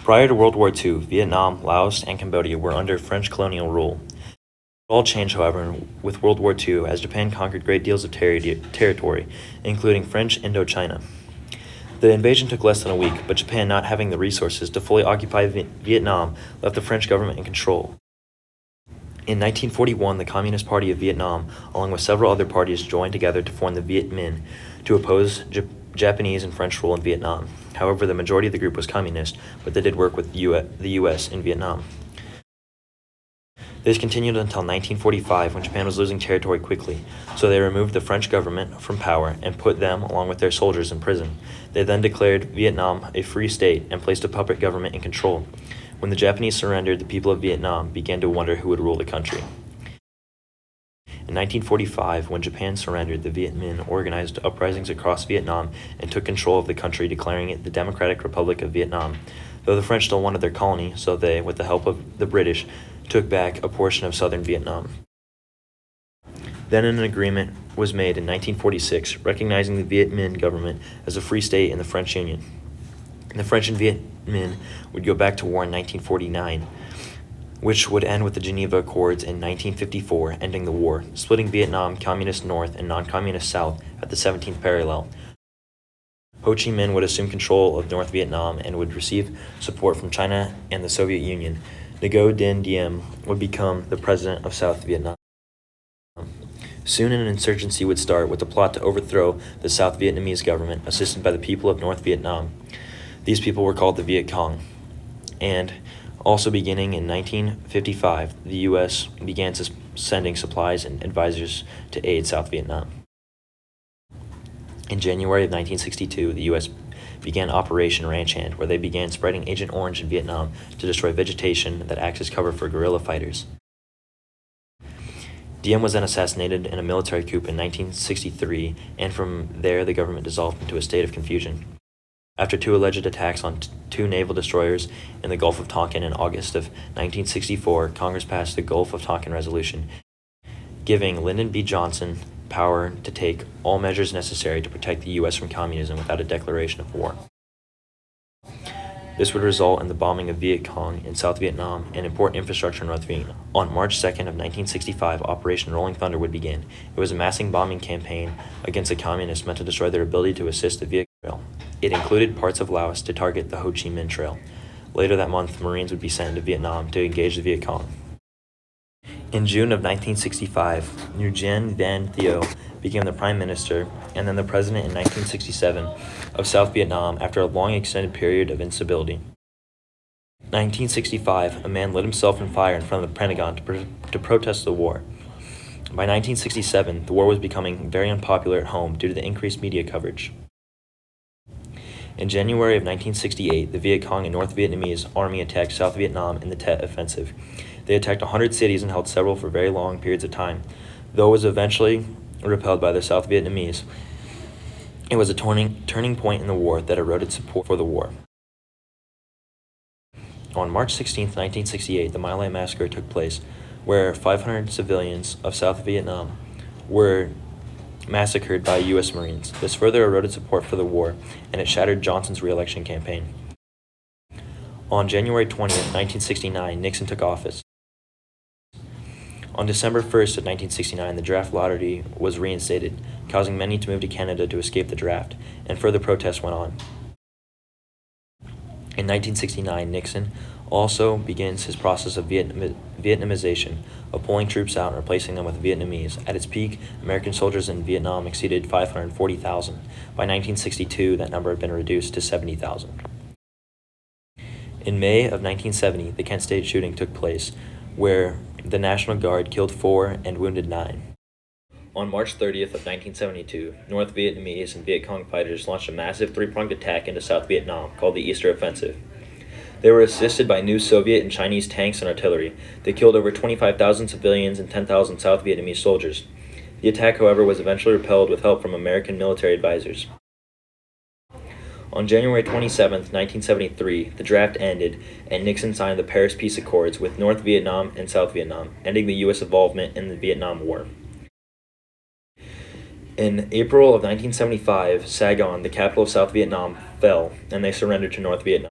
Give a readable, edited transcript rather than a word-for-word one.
Prior to World War II, Vietnam, Laos, and Cambodia were under French colonial rule. It all changed, however, with World War II as Japan conquered great deals of territory, including French Indochina. The invasion took less than a week, but Japan, not having the resources to fully occupy Vietnam, left the French government in control. In 1941, the Communist Party of Vietnam, along with several other parties, joined together to form the Viet Minh to oppose Japanese and French rule in Vietnam. However, the majority of the group was communist, but they did work with the U.S. in Vietnam. This continued until 1945, when Japan was losing territory quickly, so they removed the French government from power and put them, along with their soldiers, in prison. They then declared Vietnam a free state and placed a puppet government in control. When the Japanese surrendered, the people of Vietnam began to wonder who would rule the country. In 1945, when Japan surrendered, the Viet Minh organized uprisings across Vietnam and took control of the country, declaring it the Democratic Republic of Vietnam. Though the French still wanted their colony, so they, with the help of the British, took back a portion of southern Vietnam. Then an agreement was made in 1946, recognizing the Viet Minh government as a free state in the French Union. The French and Viet Minh would go back to war in 1949, which would end with the Geneva Accords in 1954, ending the war, splitting Vietnam Communist North and non-Communist South at the 17th parallel. Ho Chi Minh would assume control of North Vietnam and would receive support from China and the Soviet Union. Ngo Dinh Diem would become the president of South Vietnam. Soon an insurgency would start with a plot to overthrow the South Vietnamese government, assisted by the people of North Vietnam. These people were called the Viet Cong. And also beginning in 1955, the U.S. began sending supplies and advisors to aid South Vietnam. In January of 1962, the U.S. began Operation Ranch Hand, where they began spreading Agent Orange in Vietnam to destroy vegetation that acts as cover for guerrilla fighters. Diem was then assassinated in a military coup in 1963, and from there the government dissolved into a state of confusion. After two alleged attacks on two naval destroyers in the Gulf of Tonkin in August of 1964, Congress passed the Gulf of Tonkin Resolution, giving Lyndon B. Johnson power to take all measures necessary to protect the U.S. from communism without a declaration of war. This would result in the bombing of Viet Cong in South Vietnam and important infrastructure in North Vietnam. On March 2nd of 1965, Operation Rolling Thunder would begin. It was a massing bombing campaign against the communists meant to destroy their ability to assist the Viet Trail. It included parts of Laos to target the Ho Chi Minh Trail. Later that month, Marines would be sent to Vietnam to engage the Viet Cong. In June of 1965, Nguyen Van Thieu became the prime minister and then the president in 1967 of South Vietnam after a long extended period of instability. In 1965, a man lit himself on fire in front of the Pentagon to protest the war. By 1967, the war was becoming very unpopular at home due to the increased media coverage. In January of 1968, the Viet Cong and North Vietnamese army attacked South Vietnam in the Tet Offensive. They attacked 100 cities and held several for very long periods of time. Though it was eventually repelled by the South Vietnamese, it was a turning point in the war that eroded support for the war. On March 16, 1968, the My Lai massacre took place, where 500 civilians of South Vietnam were massacred by U.S. Marines. This further eroded support for the war, and it shattered Johnson's re-election campaign. On January 20, 1969, Nixon took office. On December 1st of 1969, the draft lottery was reinstated, causing many to move to Canada to escape the draft, and further protests went on. In 1969, Nixon also begins his process of Vietnamization, of pulling troops out and replacing them with Vietnamese. At its peak, American soldiers in Vietnam exceeded 540,000. By 1962, that number had been reduced to 70,000. In May of 1970, the Kent State shooting took place, where the National Guard killed 4 and wounded 9. On March 30th of 1972, North Vietnamese and Viet Cong fighters launched a massive three-pronged attack into South Vietnam called the Easter Offensive. They were assisted by new Soviet and Chinese tanks and artillery. They killed over 25,000 civilians and 10,000 South Vietnamese soldiers. The attack, however, was eventually repelled with help from American military advisors. On January 27, 1973, the draft ended, and Nixon signed the Paris Peace Accords with North Vietnam and South Vietnam, ending the U.S. involvement in the Vietnam War. In April of 1975, Saigon, the capital of South Vietnam, fell, and they surrendered to North Vietnam.